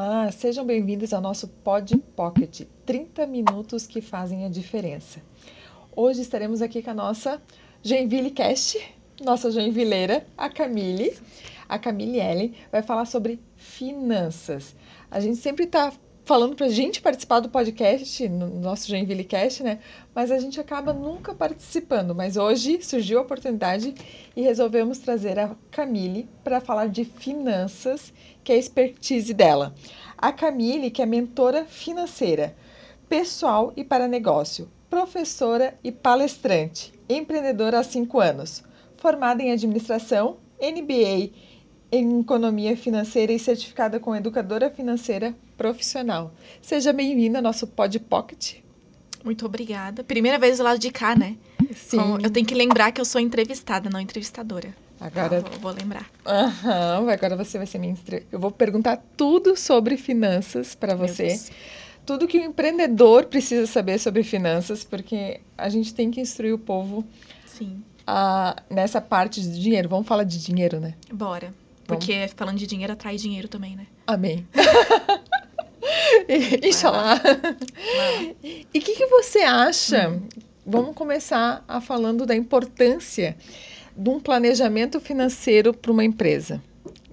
Olá, sejam bem-vindos ao nosso Pod Pocket, 30 minutos que fazem a diferença. Hoje estaremos aqui com a nossa Joinville Cast, nossa joinvileira, a Camille. A Camille Ellen vai falar sobre finanças. A gente sempre está falando para a gente participar do podcast, no nosso Joinville Cast, né? Mas a gente acaba nunca participando. Mas hoje surgiu a oportunidade e resolvemos trazer a Camille para falar de finanças, que é a expertise dela. A Camille, que é mentora financeira, pessoal e para negócio, professora e palestrante, empreendedora há 5 anos, formada em administração, MBA em economia financeira e certificada como educadora financeira profissional. Seja bem-vinda ao nosso Pod Pocket. Muito obrigada. Primeira vez do lado de cá, né? Sim. Eu tenho que lembrar que eu sou entrevistada, não entrevistadora. Agora eu vou lembrar. Agora você vai ser minha Eu vou perguntar tudo sobre finanças para você. Tudo que o empreendedor precisa saber sobre finanças, porque a gente tem que instruir o povo. Sim. Nessa parte de dinheiro. Vamos falar de dinheiro, né? Bora. Porque falando de dinheiro, atrai dinheiro também, né? Amém. Inxalá. E o que você acha? Vamos começar falando da importância de um planejamento financeiro para uma empresa.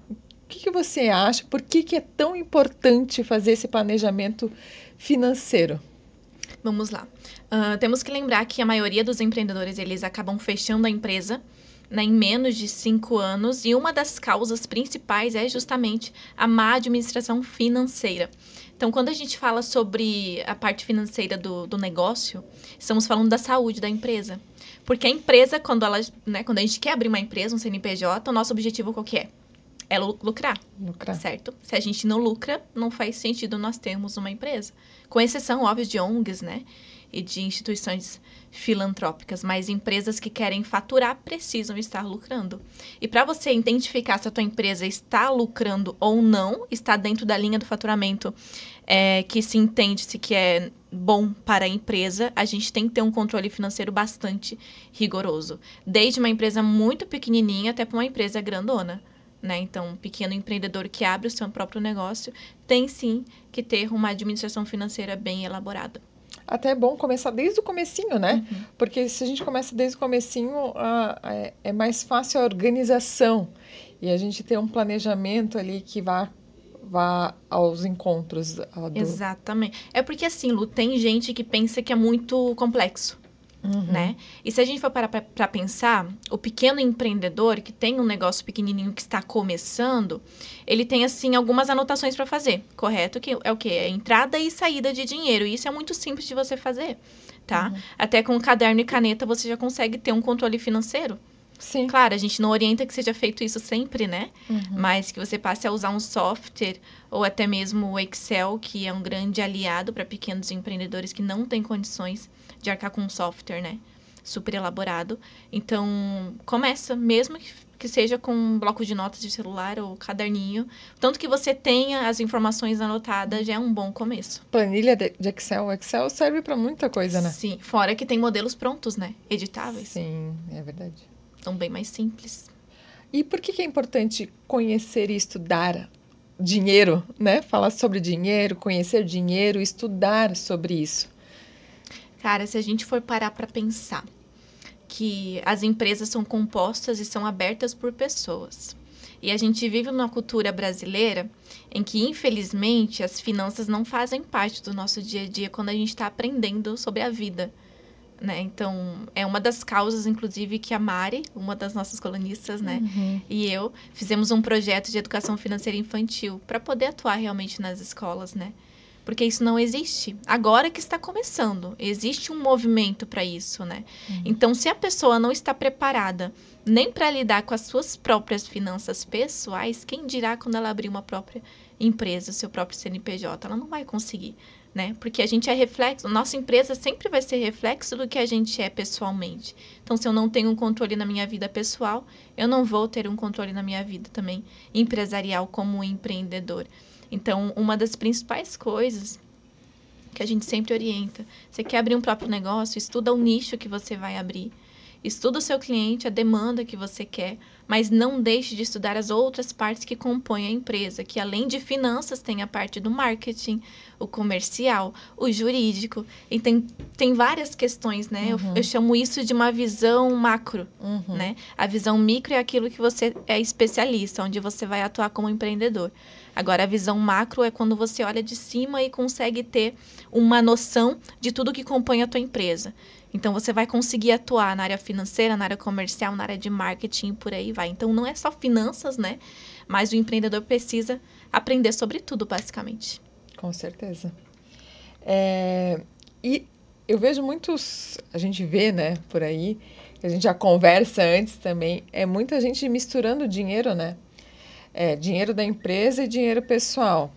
O que você acha? Por que é tão importante fazer esse planejamento financeiro? Vamos lá. Temos que lembrar que a maioria dos empreendedores, eles acabam fechando a empresa, né, em menos de 5 anos, e uma das causas principais é justamente a má administração financeira. Então, quando a gente fala sobre a parte financeira do negócio, estamos falando da saúde da empresa. Porque a empresa, quando a gente quer abrir uma empresa, um CNPJ, o nosso objetivo qual que é? É lucrar. Certo? Se a gente não lucra, não faz sentido nós termos uma empresa. Com exceção, óbvio, de ONGs, né? E de instituições filantrópicas, mas empresas que querem faturar precisam estar lucrando. E para você identificar se a tua empresa está lucrando ou não, está dentro da linha do faturamento que se entende-se que é bom para a empresa, a gente tem que ter um controle financeiro bastante rigoroso. Desde uma empresa muito pequenininha até para uma empresa grandona. Né? Então, um pequeno empreendedor que abre o seu próprio negócio tem sim que ter uma administração financeira bem elaborada. Até é bom começar desde o comecinho, né? Porque se a gente começa desde o comecinho, é mais fácil a organização. E a gente ter um planejamento ali que vá aos encontros. Exatamente. É porque assim, Lu, tem gente que pensa que é muito complexo. Né? E se a gente for parar para pensar, o pequeno empreendedor que tem um negócio pequenininho que está começando, ele tem, assim, algumas anotações para fazer, correto? Que é o quê? É entrada e saída de dinheiro. E isso é muito simples de você fazer, tá? Até com caderno e caneta você já consegue ter um controle financeiro. Sim. Claro, a gente não orienta que seja feito isso sempre, né? Mas que você passe a usar um software ou até mesmo o Excel, que é um grande aliado para pequenos empreendedores que não têm condições de arcar com um software, né? Super elaborado. Então, começa, mesmo que seja com um bloco de notas de celular ou caderninho. Tanto que você tenha as informações anotadas, já é um bom começo. Planilha de Excel. O Excel serve para muita coisa, né? Sim, fora que tem modelos prontos, né? Editáveis. Sim, é verdade. São bem mais simples. E por que é importante conhecer e estudar dinheiro, né? Falar sobre dinheiro, conhecer dinheiro, estudar sobre isso. Cara, se a gente for parar para pensar que as empresas são compostas e são abertas por pessoas. E a gente vive numa cultura brasileira em que, infelizmente, as finanças não fazem parte do nosso dia a dia quando a gente está aprendendo sobre a vida. Né? Então, é uma das causas, inclusive, que a Mari, uma das nossas colunistas, né? E eu fizemos um projeto de educação financeira infantil para poder atuar realmente nas escolas, né? Porque isso não existe. Agora que está começando. Existe um movimento para isso, né? Então, se a pessoa não está preparada nem para lidar com as suas próprias finanças pessoais, quem dirá quando ela abrir uma própria empresa, seu próprio CNPJ? Ela não vai conseguir, né? Porque a gente é reflexo, nossa empresa sempre vai ser reflexo do que a gente é pessoalmente. Então, se eu não tenho um controle na minha vida pessoal, eu não vou ter um controle na minha vida também empresarial como empreendedor. Então, uma das principais coisas que a gente sempre orienta, você quer abrir um próprio negócio, estuda o nicho que você vai abrir. Estuda o seu cliente, a demanda que você quer, mas não deixe de estudar as outras partes que compõem a empresa, que além de finanças tem a parte do marketing, o comercial, o jurídico. E tem várias questões, né? Eu chamo isso de uma visão macro, né? A visão micro é aquilo que você é especialista, onde você vai atuar como empreendedor. Agora, a visão macro é quando você olha de cima e consegue ter uma noção de tudo que compõe a tua empresa. Então, você vai conseguir atuar na área financeira, na área comercial, na área de marketing e por aí vai. Então, não é só finanças, né? Mas o empreendedor precisa aprender sobre tudo, basicamente. Com certeza. E eu vejo muitos... A gente vê, né, por aí, a gente já conversa antes também, muita gente misturando dinheiro, né? Dinheiro da empresa e dinheiro pessoal.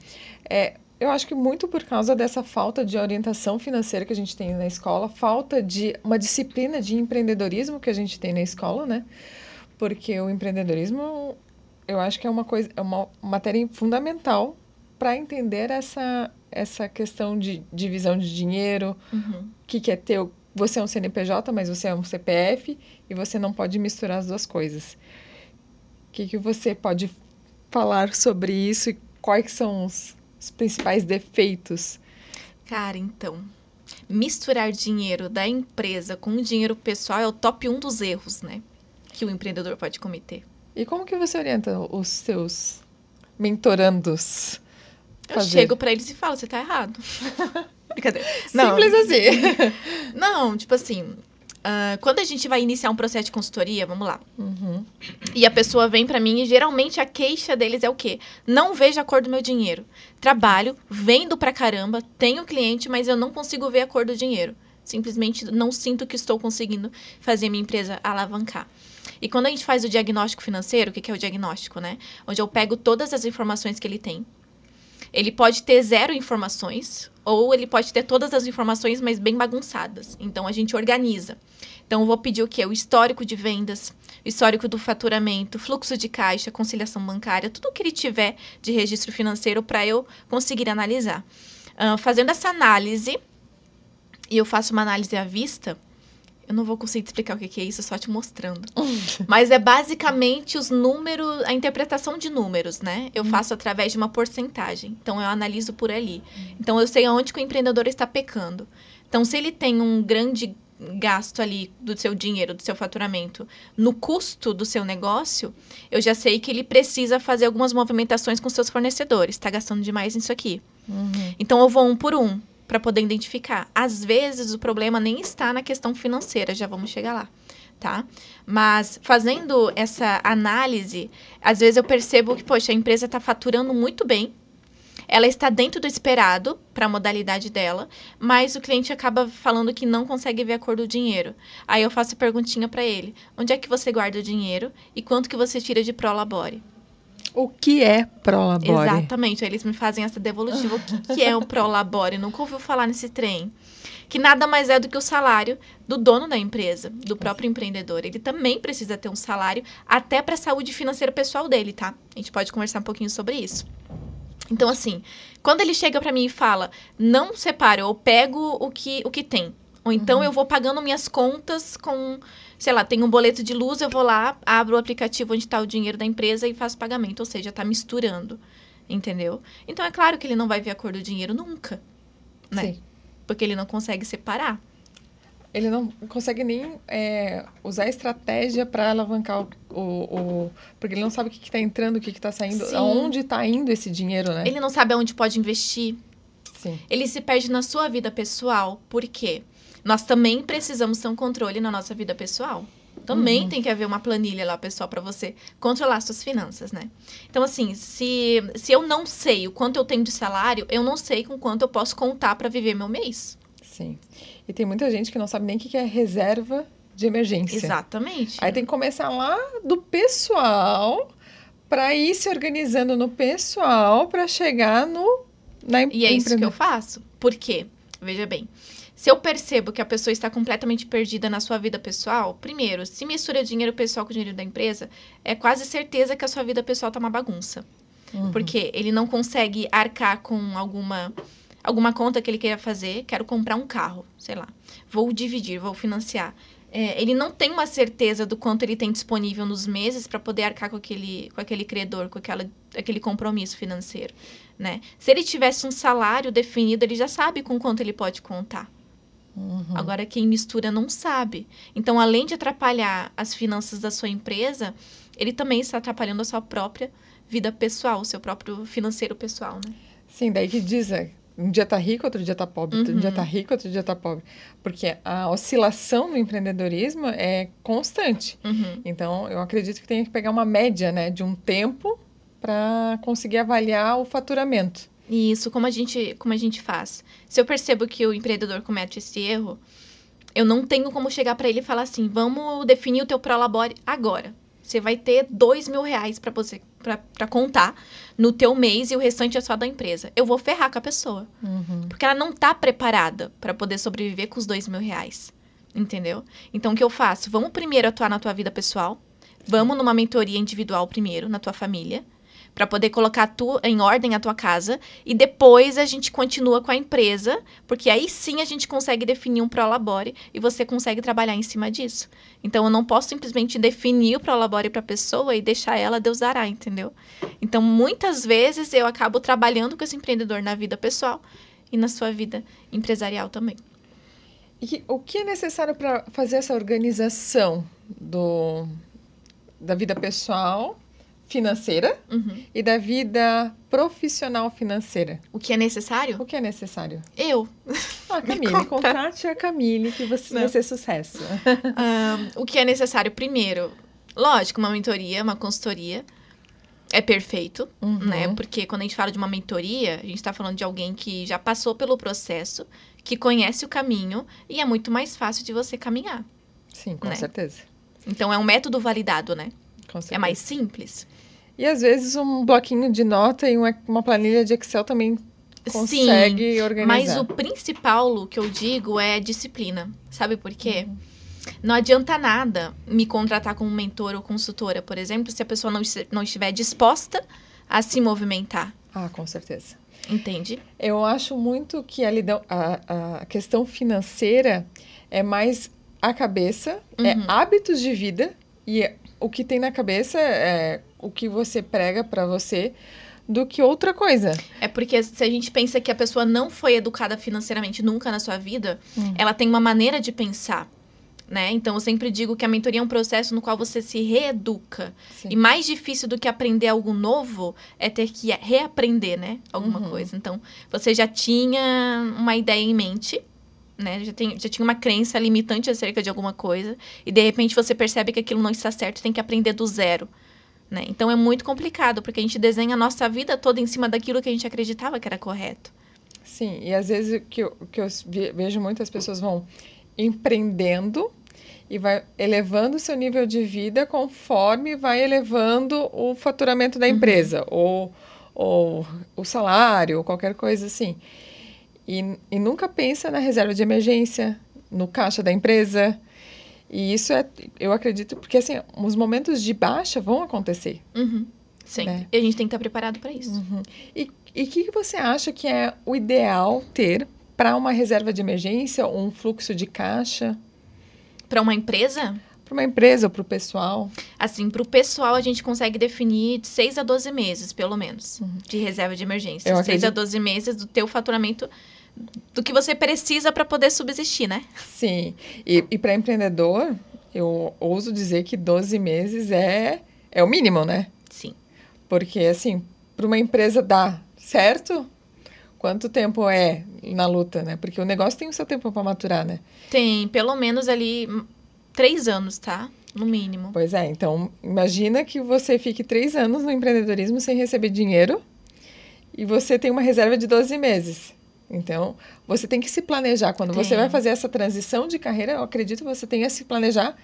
Eu acho que muito por causa dessa falta de orientação financeira que a gente tem na escola, falta de uma disciplina de empreendedorismo que a gente tem na escola, né? Porque o empreendedorismo, eu acho que é uma matéria fundamental para entender essa questão de divisão de dinheiro, que é ter... Você é um CNPJ, mas você é um CPF e você não pode misturar as duas coisas. O que você pode falar sobre isso e quais são os principais defeitos? Cara, então, misturar dinheiro da empresa com o dinheiro pessoal é o top 1 dos erros, né? Que o empreendedor pode cometer. E como que você orienta os seus mentorandos? Eu chego pra eles e falo, você tá errado. Brincadeira. Simples assim. Não, tipo assim... quando a gente vai iniciar um processo de consultoria, vamos lá. E a pessoa vem pra mim e geralmente a queixa deles é o quê? Não vejo a cor do meu dinheiro. Trabalho, vendo pra caramba, tenho cliente, mas eu não consigo ver a cor do dinheiro. Simplesmente não sinto que estou conseguindo fazer minha empresa alavancar. E quando a gente faz o diagnóstico financeiro, o que é o diagnóstico, né? Onde eu pego todas as informações que ele tem. Ele pode ter 0 informações, ou ele pode ter todas as informações, mas bem bagunçadas. Então, a gente organiza. Então, eu vou pedir o quê? O histórico de vendas, o histórico do faturamento, fluxo de caixa, conciliação bancária, tudo que ele tiver de registro financeiro para eu conseguir analisar. Fazendo essa análise, e eu faço uma análise à vista, eu não vou conseguir te explicar o que é isso, só te mostrando. Mas é basicamente os números, a interpretação de números, né? Eu faço através de uma porcentagem. Então, eu analiso por ali. Então, eu sei aonde que o empreendedor está pecando. Então, se ele tem um grande gasto ali do seu dinheiro, do seu faturamento, no custo do seu negócio, eu já sei que ele precisa fazer algumas movimentações com seus fornecedores. Está gastando demais nisso aqui. Então, eu vou um por um, para poder identificar. Às vezes, o problema nem está na questão financeira, já vamos chegar lá, tá? Mas, fazendo essa análise, às vezes eu percebo que, poxa, a empresa está faturando muito bem, ela está dentro do esperado para a modalidade dela, mas o cliente acaba falando que não consegue ver a cor do dinheiro. Aí eu faço a perguntinha para ele, onde é que você guarda o dinheiro e quanto que você tira de Prolabore? O que é Prolabore? Exatamente, aí eles me fazem essa devolutiva. O que é o Prolabore? Nunca ouviu falar nesse trem. Que nada mais é do que o salário do dono da empresa, do próprio empreendedor. Ele também precisa ter um salário até para a saúde financeira pessoal dele, tá? A gente pode conversar um pouquinho sobre isso. Então, assim, quando ele chega para mim e fala, não separo, eu pego o que tem. Ou então eu vou pagando minhas contas com, sei lá, tem um boleto de luz, eu vou lá, abro o aplicativo onde está o dinheiro da empresa e faço pagamento. Ou seja, está misturando, entendeu? Então, é claro que ele não vai ver a cor do dinheiro nunca, né? Sim. Porque ele não consegue separar. Ele não consegue nem usar a estratégia para alavancar porque ele não sabe o que está entrando, o que está saindo, Sim. Aonde está indo esse dinheiro, né? Ele não sabe aonde pode investir. Sim. Ele se perde na sua vida pessoal. Por quê? Nós também precisamos ter um controle na nossa vida pessoal. Também tem que haver uma planilha lá, pessoal, para você controlar suas finanças, né? Então, assim, se eu não sei o quanto eu tenho de salário, eu não sei com quanto eu posso contar para viver meu mês. Sim. E tem muita gente que não sabe nem o que é reserva de emergência. Exatamente. Aí tem que começar lá do pessoal para ir se organizando no pessoal para chegar na empresa. E é isso que eu faço. Por quê? Veja bem. Se eu percebo que a pessoa está completamente perdida na sua vida pessoal, primeiro, se mistura dinheiro pessoal com dinheiro da empresa, é quase certeza que a sua vida pessoal tá uma bagunça. Porque ele não consegue arcar com alguma conta que ele queira fazer. Quero comprar um carro, sei lá. Vou dividir, vou financiar. ele não tem uma certeza do quanto ele tem disponível nos meses para poder arcar com aquele credor, com aquele compromisso financeiro, né? Se ele tivesse um salário definido, ele já sabe com quanto ele pode contar. Agora, quem mistura não sabe. Então, além de atrapalhar as finanças da sua empresa, ele também está atrapalhando a sua própria vida pessoal, o seu próprio financeiro pessoal, né? Sim, daí que diz, um dia tá rico, outro dia tá pobre. Um dia tá rico, outro dia tá pobre. Porque a oscilação no empreendedorismo é constante. Então, eu acredito que tem que pegar uma média, né, de um tempo para conseguir avaliar o faturamento. Isso, como a gente faz? Se eu percebo que o empreendedor comete esse erro, eu não tenho como chegar para ele e falar assim, vamos definir o teu prolabore agora. Você vai ter R$2.000 para você para contar no teu mês e o restante é só da empresa. Eu vou ferrar com a pessoa. Porque ela não tá preparada para poder sobreviver com os R$2.000. Entendeu? Então, o que eu faço? Vamos primeiro atuar na tua vida pessoal. Vamos numa mentoria individual primeiro, na tua família, para poder colocar em ordem a tua casa. E depois a gente continua com a empresa, porque aí sim a gente consegue definir um prolabore e você consegue trabalhar em cima disso. Então, eu não posso simplesmente definir o prolabore para a pessoa e deixar ela Deus dará, entendeu? Então, muitas vezes eu acabo trabalhando com esse empreendedor na vida pessoal e na sua vida empresarial também. E o que é necessário para fazer essa organização da vida pessoal financeira e da vida profissional financeira? O que é necessário? O que é necessário? Eu. Camille, contrate a Camille que você vai ser sucesso. O que é necessário? Primeiro, lógico, uma mentoria, uma consultoria é perfeito, né? Porque quando a gente fala de uma mentoria, a gente está falando de alguém que já passou pelo processo, que conhece o caminho e é muito mais fácil de você caminhar. Sim, com certeza. Então, é um método validado, né? Com certeza. É mais simples. E, às vezes, um bloquinho de nota e uma planilha de Excel também consegue organizar. Mas o principal, Lu, que eu digo é disciplina. Sabe por quê? Não adianta nada me contratar como mentor ou consultora, por exemplo, se a pessoa não estiver disposta a se movimentar. Ah, com certeza. Entende? Eu acho muito que a questão financeira é mais a cabeça, é hábitos de vida e o que tem na cabeça é o que você prega para você do que outra coisa. É porque se a gente pensa que a pessoa não foi educada financeiramente nunca na sua vida, ela tem uma maneira de pensar, né? Então, eu sempre digo que a mentoria é um processo no qual você se reeduca. Sim. E mais difícil do que aprender algo novo é ter que reaprender, né? Alguma coisa. Então, você já tinha uma ideia em mente, né? Já tinha uma crença limitante acerca de alguma coisa e, de repente, você percebe que aquilo não está certo e tem que aprender do zero, né? Então, é muito complicado, porque a gente desenha a nossa vida toda em cima daquilo que a gente acreditava que era correto. Sim, e às vezes o que eu vejo muitas pessoas vão empreendendo e vai elevando o seu nível de vida conforme vai elevando o faturamento da empresa, ou o salário, ou qualquer coisa assim. E nunca pensa na reserva de emergência, no caixa da empresa. E isso eu acredito, porque assim, os momentos de baixa vão acontecer. Sim, né? E a gente tem que estar preparado para isso. E o que você acha que é o ideal ter para uma reserva de emergência, ou um fluxo de caixa? Para uma empresa? Para uma empresa ou para o pessoal? Assim, para o pessoal, a gente consegue definir de 6 a 12 meses, pelo menos, de reserva de emergência. 6 a 12 meses do teu faturamento, do que você precisa para poder subsistir, né? Sim. E para empreendedor, eu ouso dizer que 12 meses é o mínimo, né? Sim. Porque, assim, para uma empresa dar certo, quanto tempo é na luta, né? Porque o negócio tem o seu tempo para maturar, né? Tem, pelo menos ali 3 anos, tá? No mínimo. Pois é, então imagina que você fique 3 anos no empreendedorismo sem receber dinheiro e você tem uma reserva de 12 meses. Então, você tem que se planejar. Quando você vai fazer essa transição de carreira, eu acredito que você tenha que se planejar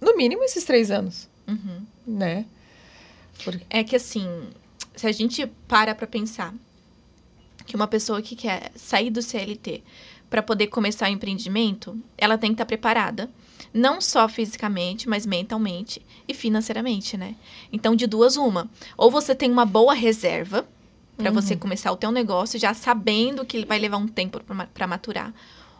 no mínimo esses 3 anos, né? É que assim, se a gente para pensar que uma pessoa que quer sair do CLT para poder começar o empreendimento, ela tem que estar preparada, não só fisicamente, mas mentalmente e financeiramente, né? Então, de duas, uma. Ou você tem uma boa reserva para você começar o teu negócio já sabendo que vai levar um tempo para maturar.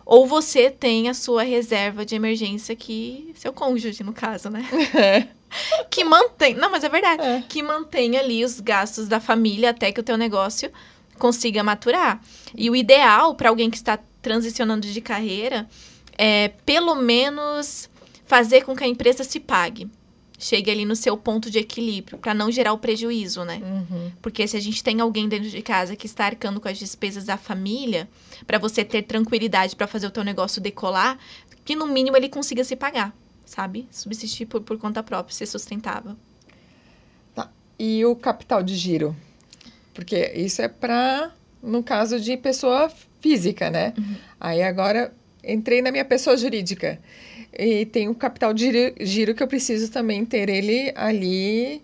ou você tem a sua reserva de emergência, que seu cônjuge, no caso, né? Que mantém, não, mas é verdade, que mantém ali os gastos da família até que o teu negócio consiga maturar. E o ideal para alguém que está transicionando de carreira é, pelo menos, fazer com que a empresa se pague. Chegue ali no seu ponto de equilíbrio, para não gerar o prejuízo, né? Porque se a gente tem alguém dentro de casa que está arcando com as despesas da família, para você ter tranquilidade para fazer o teu negócio decolar, que no mínimo ele consiga se pagar, sabe? Subsistir por conta própria, ser sustentável. Tá. E o capital de giro? Porque isso é para, no caso de pessoa física, né? Aí agora entrei na minha pessoa jurídica. E tem o capital de giro que eu preciso também ter ele ali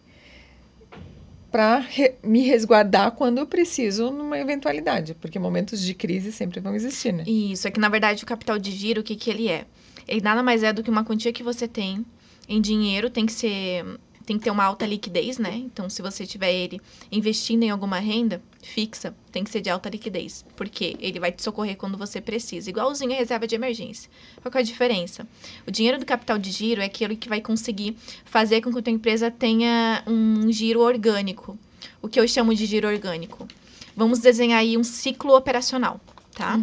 para me resguardar quando eu preciso numa eventualidade. Porque momentos de crise sempre vão existir, né? Isso, é que na verdade o capital de giro, o que que ele é? Ele nada mais é do que uma quantia que você tem em dinheiro, tem que ter uma alta liquidez, né? Então, se você tiver ele investindo em alguma renda fixa, tem que ser de alta liquidez, porque ele vai te socorrer quando você precisa, igualzinho a reserva de emergência. Qual que é a diferença? O dinheiro do capital de giro é aquele que vai conseguir fazer com que a tua empresa tenha um giro orgânico. O que eu chamo de giro orgânico? Vamos desenhar aí um ciclo operacional, tá?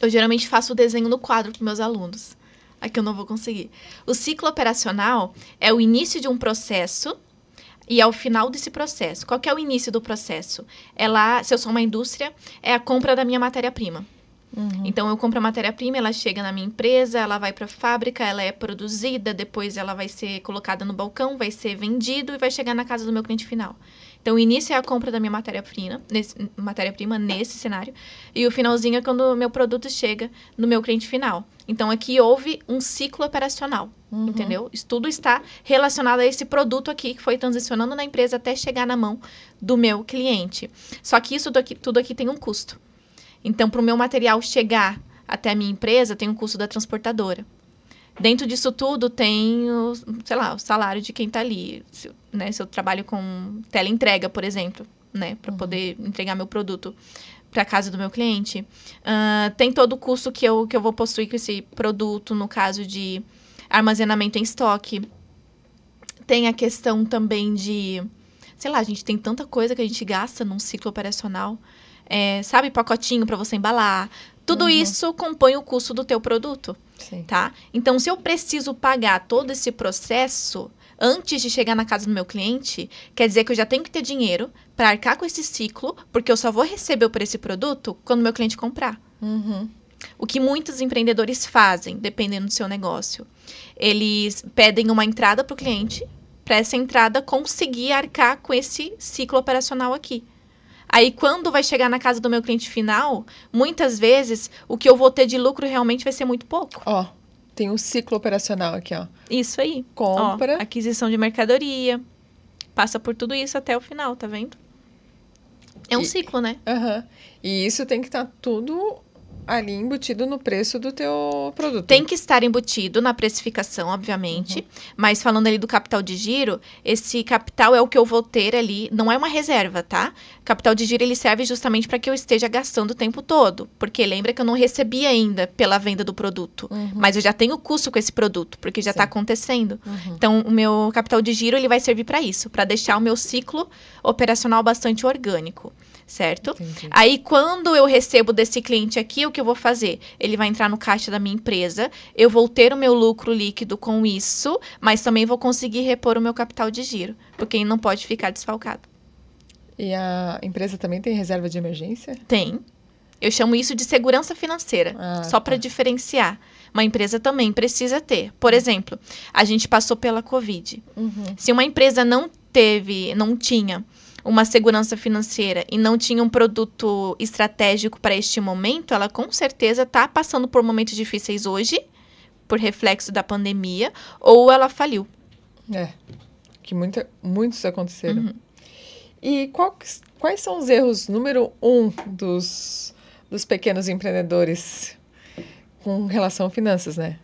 Eu geralmente faço o desenho no quadro para meus alunos. Aqui eu não vou conseguir. O ciclo operacional é o início de um processo e é o final desse processo. Qual que é o início do processo? Se eu sou uma indústria, é a compra da minha matéria-prima. Então, eu compro a matéria-prima, ela chega na minha empresa, ela vai para a fábrica, ela é produzida, depois ela vai ser colocada no balcão, vai ser vendido e vai chegar na casa do meu cliente final. Então, o início é a compra da minha matéria-prima nesse cenário. E o finalzinho é quando o meu produto chega no meu cliente final. Então, aqui houve um ciclo operacional, entendeu? Isso tudo está relacionado a esse produto aqui que foi transicionando na empresa até chegar na mão do meu cliente. Só que tudo aqui tem um custo. Então, para o meu material chegar até a minha empresa, tem um custo da transportadora. Dentro disso tudo tem, o salário de quem está ali. Se eu trabalho com teleentrega, por exemplo, né? Para poder entregar meu produto para a casa do meu cliente. Tem todo o custo que eu vou possuir com esse produto, no caso de armazenamento em estoque. Tem a questão também de... a gente tem tanta coisa que a gente gasta num ciclo operacional. Sabe, pacotinho para você embalar. Tudo isso compõe o custo do teu produto. Sim. Tá? Então, se eu preciso pagar todo esse processo antes de chegar na casa do meu cliente, quer dizer que eu já tenho que ter dinheiro para arcar com esse ciclo, porque eu só vou receber por esse produto quando meu cliente comprar. O que muitos empreendedores fazem, dependendo do seu negócio, eles pedem uma entrada para o cliente, para essa entrada conseguir arcar com esse ciclo operacional aqui. Aí, quando vai chegar na casa do meu cliente final, muitas vezes, o que eu vou ter de lucro realmente vai ser muito pouco. Ó, tem um ciclo operacional aqui, ó. Isso aí. Compra. Ó, aquisição de mercadoria. Passa por tudo isso até o final, tá vendo? É um ciclo, né? E isso tem que estar tudo ali embutido no preço do teu produto. Tem que estar embutido na precificação, obviamente. Mas falando ali do capital de giro, esse capital é o que eu vou ter ali, não é uma reserva, tá? O capital de giro, ele serve justamente para que eu esteja gastando o tempo todo. Porque lembra que eu não recebi ainda pela venda do produto. Mas eu já tenho custo com esse produto, porque já está acontecendo. Então, o meu capital de giro, ele vai servir para isso, para deixar o meu ciclo operacional bastante orgânico. Certo? Entendi. Aí, quando eu recebo desse cliente aqui, o que eu vou fazer? Ele vai entrar no caixa da minha empresa, eu vou ter o meu lucro líquido com isso, mas também vou conseguir repor o meu capital de giro, porque ele não pode ficar desfalcado. E a empresa também tem reserva de emergência? Tem. Eu chamo isso de segurança financeira, só para diferenciar. Uma empresa também precisa ter. Por exemplo, a gente passou pela Covid. Se uma empresa não tinha uma segurança financeira e não tinha um produto estratégico para este momento, ela com certeza está passando por momentos difíceis hoje, por reflexo da pandemia, ou ela faliu. Que muitos aconteceram. E quais são os erros número 1 dos pequenos empreendedores com relação a finanças, né?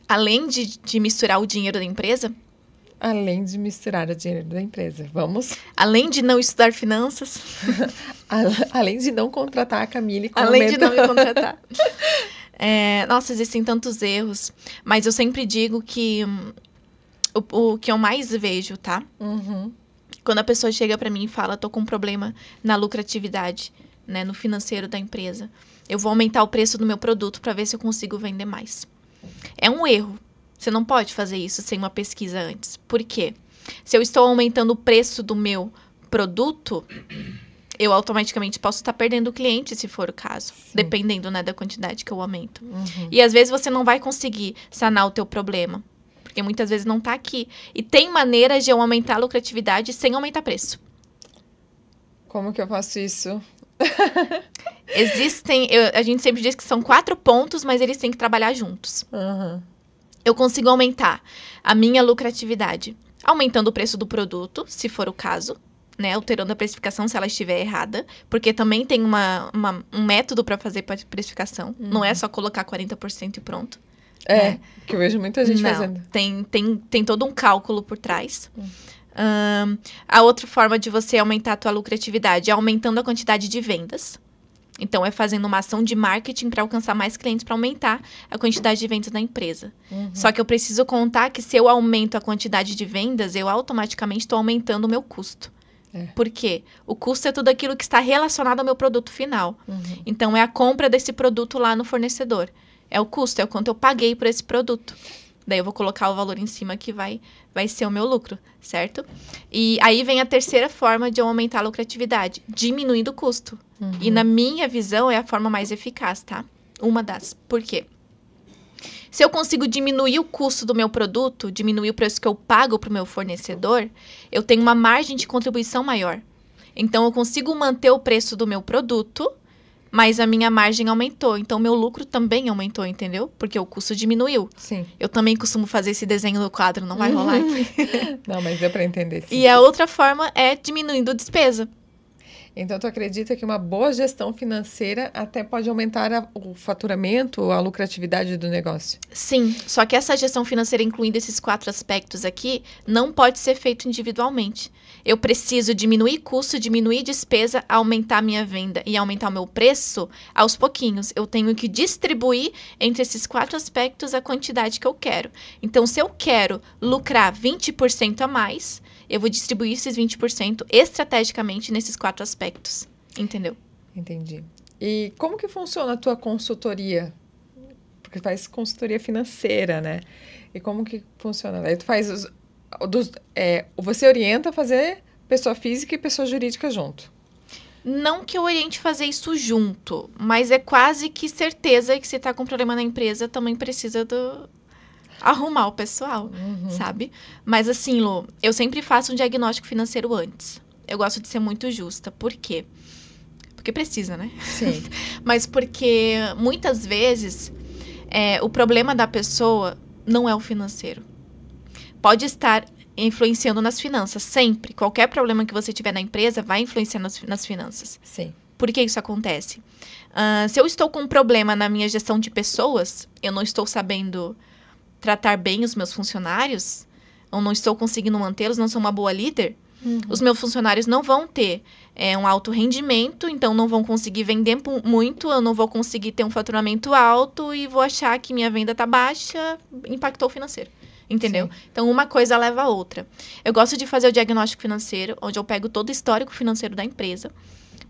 Além de misturar o dinheiro da empresa? Além de misturar o dinheiro da empresa. Vamos? Além de não estudar finanças? Além de não contratar a Camille como Além de não me contratar. Nossa, existem tantos erros, mas eu sempre digo que o que eu mais vejo, tá? Quando a pessoa chega pra mim e fala, tô com um problema na lucratividade, né, no financeiro da empresa, eu vou aumentar o preço do meu produto pra ver se eu consigo vender mais. É um erro. Você não pode fazer isso sem uma pesquisa antes. Por quê? Se eu estou aumentando o preço do meu produto, eu automaticamente posso estar perdendo o cliente, se for o caso. Sim. Dependendo, né, da quantidade que eu aumento. E às vezes você não vai conseguir sanar o teu problema. Porque muitas vezes não está aqui. E tem maneiras de eu aumentar a lucratividade sem aumentar preço. Como que eu faço isso? Existem... a gente sempre diz que são 4 pontos, mas eles têm que trabalhar juntos. Eu consigo aumentar a minha lucratividade aumentando o preço do produto, se for o caso, né? Alterando a precificação se ela estiver errada. Porque também tem um método para fazer precificação. Não é só colocar 40% e pronto. Que eu vejo muita gente fazendo. Tem todo um cálculo por trás. A outra forma de você aumentar a tua lucratividade é aumentando a quantidade de vendas. Então, é fazendo uma ação de marketing para alcançar mais clientes, para aumentar a quantidade de vendas da empresa. Só que eu preciso contar que se eu aumento a quantidade de vendas, eu automaticamente estou aumentando o meu custo. Por quê? O custo é tudo aquilo que está relacionado ao meu produto final. Então, é a compra desse produto lá no fornecedor. É o custo, é o quanto eu paguei por esse produto. Daí eu vou colocar o valor em cima que vai ser o meu lucro, certo? E aí vem a terceira forma de eu aumentar a lucratividade, diminuindo o custo. E na minha visão é a forma mais eficaz, tá? Uma das. Por quê? Se eu consigo diminuir o custo do meu produto, diminuir o preço que eu pago para o meu fornecedor, eu tenho uma margem de contribuição maior. Então, eu consigo manter o preço do meu produto, mas a minha margem aumentou. Então, meu lucro também aumentou, entendeu? Porque o custo diminuiu. Sim. Eu também costumo fazer esse desenho no quadro, não vai rolar aqui. Não, mas deu para entender. Sim. E a outra forma é diminuindo a despesa. Então, tu acredita que uma boa gestão financeira até pode aumentar o faturamento, a lucratividade do negócio? Sim, só que essa gestão financeira, incluindo esses 4 aspectos aqui, não pode ser feito individualmente. Eu preciso diminuir custo, diminuir despesa, aumentar minha venda e aumentar o meu preço aos pouquinhos. Eu tenho que distribuir entre esses 4 aspectos a quantidade que eu quero. Então, se eu quero lucrar 20% a mais, eu vou distribuir esses 20% estrategicamente nesses 4 aspectos. Entendeu? Entendi. E como que funciona a tua consultoria? Porque faz consultoria financeira, né? E como que funciona? Aí tu faz você orienta a fazer pessoa física e pessoa jurídica junto? Não que eu oriente fazer isso junto, mas é quase que certeza que se tá com problema na empresa, também precisa arrumar o pessoal, sabe? Mas assim, Lu, eu sempre faço um diagnóstico financeiro antes. Eu gosto de ser muito justa. Por quê? Porque precisa, né? Sim. Mas porque muitas vezes o problema da pessoa não é o financeiro. Pode estar influenciando nas finanças, sempre. Qualquer problema que você tiver na empresa vai influenciar nas finanças. Sim. Por que isso acontece? Se eu estou com um problema na minha gestão de pessoas, eu não estou sabendo tratar bem os meus funcionários, ou não estou conseguindo mantê-los, não sou uma boa líder, os meus funcionários não vão ter um alto rendimento, então não vão conseguir vender muito, eu não vou conseguir ter um faturamento alto e vou achar que minha venda está baixa, impactou o financeiro. Entendeu? Sim. Então, uma coisa leva a outra. Eu gosto de fazer o diagnóstico financeiro, onde eu pego todo o histórico financeiro da empresa,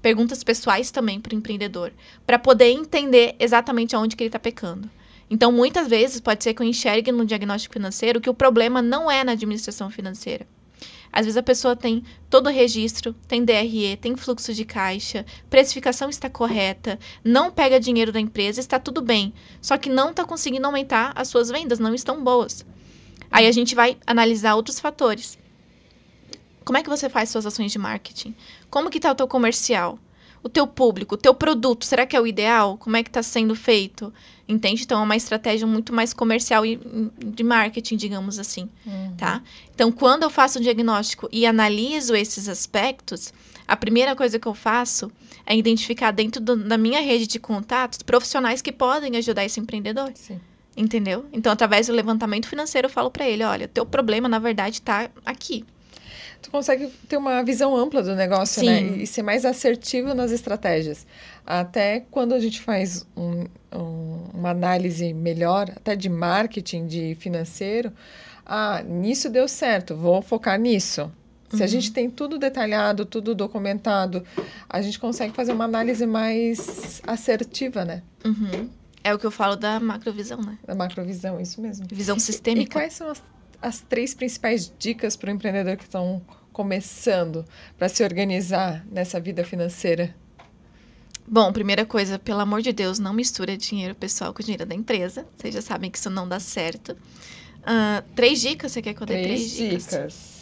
perguntas pessoais também para o empreendedor, para poder entender exatamente aonde que ele está pecando. Então, muitas vezes, pode ser que eu enxergue no diagnóstico financeiro que o problema não é na administração financeira. Às vezes, a pessoa tem todo o registro, tem DRE, tem fluxo de caixa, precificação está correta, não pega dinheiro da empresa, está tudo bem. Só que não está conseguindo aumentar as suas vendas, não estão boas. Aí, a gente vai analisar outros fatores. Como é que você faz suas ações de marketing? Como que está o teu comercial? O teu público, o teu produto, será que é o ideal? Como é que está sendo feito? Entende? Então, é uma estratégia muito mais comercial e de marketing, digamos assim, tá? Então, quando eu faço um diagnóstico e analiso esses aspectos, a primeira coisa que eu faço é identificar dentro da minha rede de contatos profissionais que podem ajudar esse empreendedor. Sim. Entendeu? Então, através do levantamento financeiro, eu falo para ele, olha, teu problema, na verdade, está aqui. tu consegue ter uma visão ampla do negócio, Sim. né? E ser mais assertivo nas estratégias. Até quando a gente faz uma análise melhor, até de marketing, de financeiro, nisso deu certo, vou focar nisso. Se a gente tem tudo detalhado, tudo documentado, a gente consegue fazer uma análise mais assertiva, né? Uhum. É o que eu falo da macrovisão, né? Da macrovisão, isso mesmo. Visão E sistêmica. quais são as 3 principais dicas para o empreendedor que estão começando para se organizar nessa vida financeira? Bom, primeira coisa, pelo amor de Deus, não mistura dinheiro pessoal com dinheiro da empresa. Vocês já sabem que isso não dá certo. 3 dicas, você quer que eu dê 3 dicas?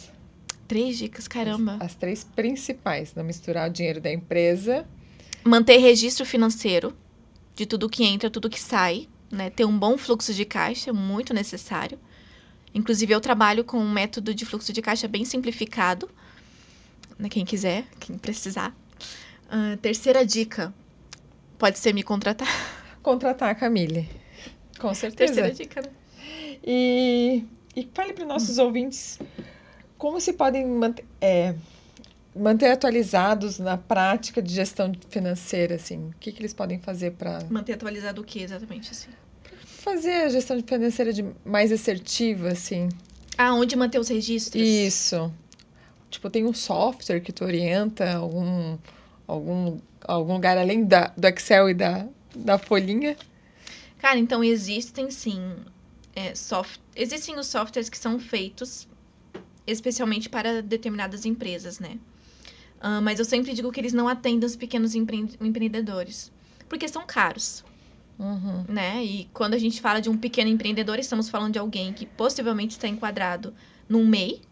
3 dicas, caramba. As 3 principais, não misturar o dinheiro da empresa. Manter registro financeiro de tudo que entra, tudo que sai, né? Ter um bom fluxo de caixa, muito necessário. Inclusive, eu trabalho com um método de fluxo de caixa bem simplificado, né? Quem quiser, quem precisar. Terceira dica, pode ser me contratar. Contratar a Camille, com certeza. Terceira dica, né? E fale para os nossos ouvintes como se podem manter atualizados na prática de gestão financeira, assim. O que eles podem fazer para... Manter atualizado o que exatamente, assim? Fazer a gestão financeira mais assertiva, assim. Onde manter os registros? Isso. Tipo, tem um software que te orienta, algum lugar além do Excel e da folhinha? Cara, então existem sim. Existem os softwares que são feitos especialmente para determinadas empresas, né? Mas eu sempre digo que eles não atendem os pequenos empreendedores, porque são caros, né? E quando a gente fala de um pequeno empreendedor, estamos falando de alguém que possivelmente está enquadrado num MEI,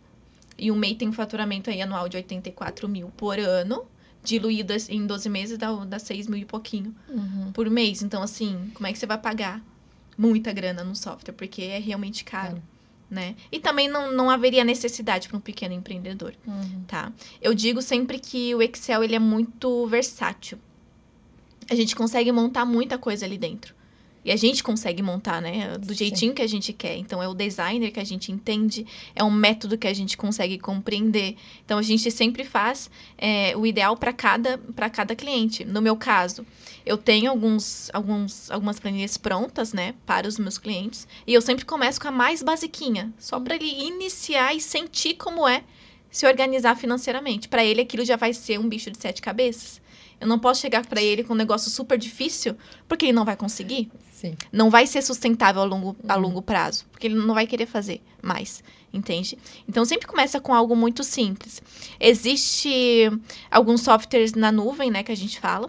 e o MEI tem um faturamento aí anual de 84 mil por ano, diluído em 12 meses dá 6 mil e pouquinho por mês. Então, assim, como é que você vai pagar muita grana no software? Porque é realmente caro. Né? E também não haveria necessidade para um pequeno empreendedor, tá? Eu digo sempre que o Excel, ele é muito versátil. A gente consegue montar muita coisa ali dentro. E a gente consegue montar, né? Do jeitinho que a gente quer. Então, é o designer que a gente entende, é um método que a gente consegue compreender. Então, a gente sempre faz o ideal para cada cliente. No meu caso, eu tenho algumas planilhas prontas, né? Para os meus clientes. E eu sempre começo com a mais basiquinha. Só para ele iniciar e sentir como é se organizar financeiramente. Para ele, aquilo já vai ser um bicho de 7 cabeças. Eu não posso chegar para ele com um negócio super difícil, porque ele não vai conseguir. Sim. Não vai ser sustentável a longo prazo, porque ele não vai querer fazer mais, entende? Então, sempre começa com algo muito simples. Existe alguns softwares na nuvem, né, que a gente fala,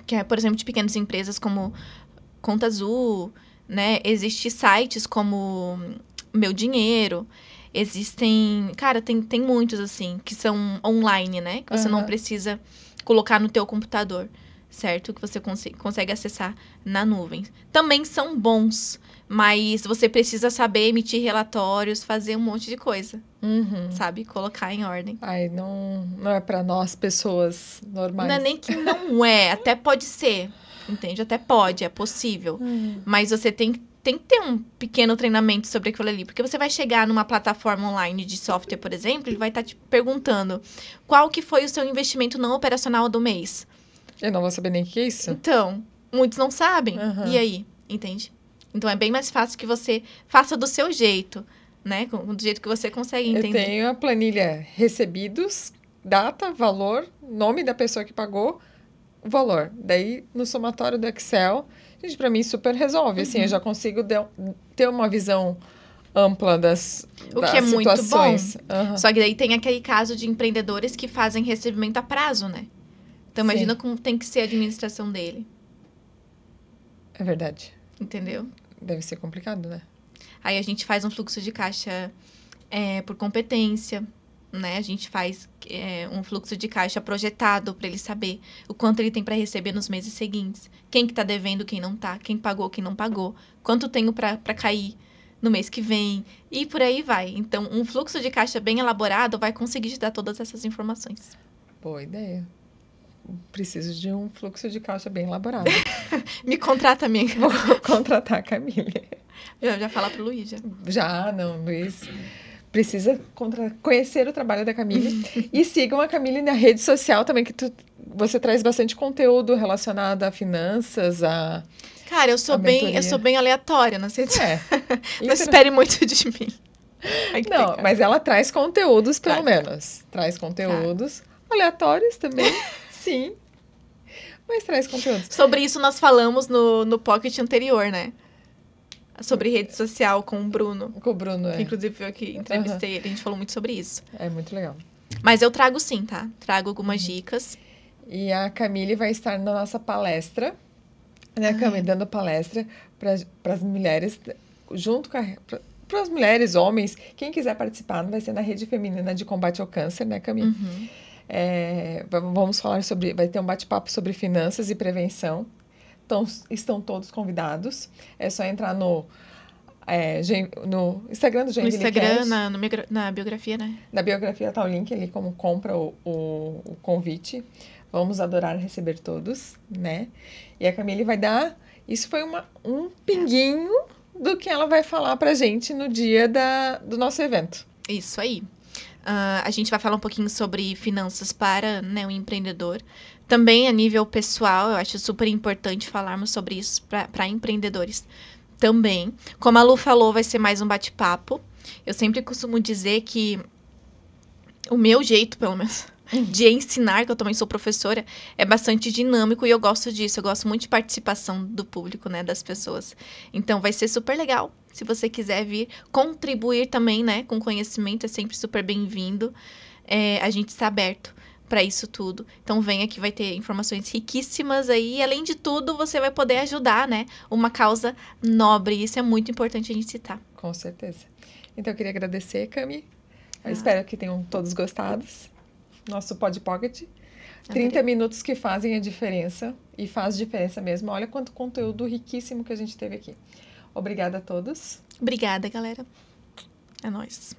que é, por exemplo, de pequenas empresas como Conta Azul, né? Existem sites como Meu Dinheiro. Existem... Cara, tem muitos, assim, que são online, né? Que você não precisa colocar no teu computador, certo? Que você consegue acessar na nuvem. Também são bons, mas você precisa saber emitir relatórios, fazer um monte de coisa, sabe? Colocar em ordem. Ai, não é para nós, pessoas normais. Não é nem que não é, até pode ser, entende? Até pode, é possível. Mas você tem que ter um pequeno treinamento sobre aquilo ali. Porque você vai chegar numa plataforma online de software, por exemplo, ele vai estar te perguntando qual que foi o seu investimento não operacional do mês. Eu não vou saber nem o que é isso. Então, muitos não sabem. E aí? Entende? Então, é bem mais fácil que você faça do seu jeito, né? Do jeito que você consegue entender. Eu tenho a planilha recebidos, data, valor, nome da pessoa que pagou, valor. Daí, no somatório do Excel... Gente, para mim, super resolve. Assim, eu já consigo ter uma visão ampla das situações. O que é muito bom. Só que daí tem aquele caso de empreendedores que fazem recebimento a prazo, né? Então, imagina como tem que ser a administração dele. É verdade. Entendeu? Deve ser complicado, né? Aí, a gente faz um fluxo de caixa por competência, né? A gente faz um fluxo de caixa projetado para ele saber o quanto ele tem para receber nos meses seguintes. Quem que tá devendo, quem não tá. Quem pagou, quem não pagou. Quanto tenho para cair no mês que vem. E por aí vai. Então, um fluxo de caixa bem elaborado vai conseguir te dar todas essas informações. Boa ideia. Preciso de um fluxo de caixa bem elaborado. Me contrata, amiga. Vou contratar a Camille. Já fala pro Luiz, já. Já, não, Luiz... precisa conhecer o trabalho da Camille. E sigam a Camille na rede social também, que você traz bastante conteúdo relacionado a finanças, a... Cara, eu sou bem aleatória, não sei se... Não espere muito de mim. Não, mas ela traz conteúdos, pelo menos. Traz conteúdos aleatórios também, sim. Mas traz conteúdos. Sobre isso nós falamos no Pocket anterior, né? Sobre rede social com o Bruno. Com o Bruno, que, inclusive, eu aqui entrevistei ele, a gente falou muito sobre isso. É muito legal. Mas eu trago sim, tá? Trago algumas dicas. E a Camille vai estar na nossa palestra, né, Camille, dando palestra para as mulheres, junto com para as mulheres, homens, quem quiser participar, vai ser na Rede Feminina de Combate ao Câncer, né, Camille? Vamos falar vai ter um bate-papo sobre finanças e prevenção. Então, estão todos convidados. É só entrar no Instagram do Joinville No Instagram, na biografia, né? Na biografia está o link ali, como compra o convite. Vamos adorar receber todos, né? E a Camille vai dar... Isso foi um pinguinho do que ela vai falar pra gente no dia do nosso evento. Isso aí. A gente vai falar um pouquinho sobre finanças para, né, o empreendedor. Também a nível pessoal, eu acho super importante falarmos sobre isso para empreendedores também. Como a Lu falou, vai ser mais um bate-papo. Eu sempre costumo dizer que o meu jeito, pelo menos, de ensinar, que eu também sou professora, é bastante dinâmico e eu gosto disso. Eu gosto muito de participação do público, né, das pessoas. Então, vai ser super legal. Se você quiser vir contribuir também, né, com conhecimento, é sempre super bem-vindo. A gente está aberto para isso tudo. Então, venha que vai ter informações riquíssimas aí. E, além de tudo, você vai poder ajudar, né, uma causa nobre. Isso é muito importante a gente citar. Com certeza. Então, eu queria agradecer, Cami. Eu espero que tenham todos gostado. Nosso Pod Pocket. 30 minutos que fazem a diferença. E faz diferença mesmo. Olha quanto conteúdo riquíssimo que a gente teve aqui. Obrigada a todos. Obrigada, galera. É nóis.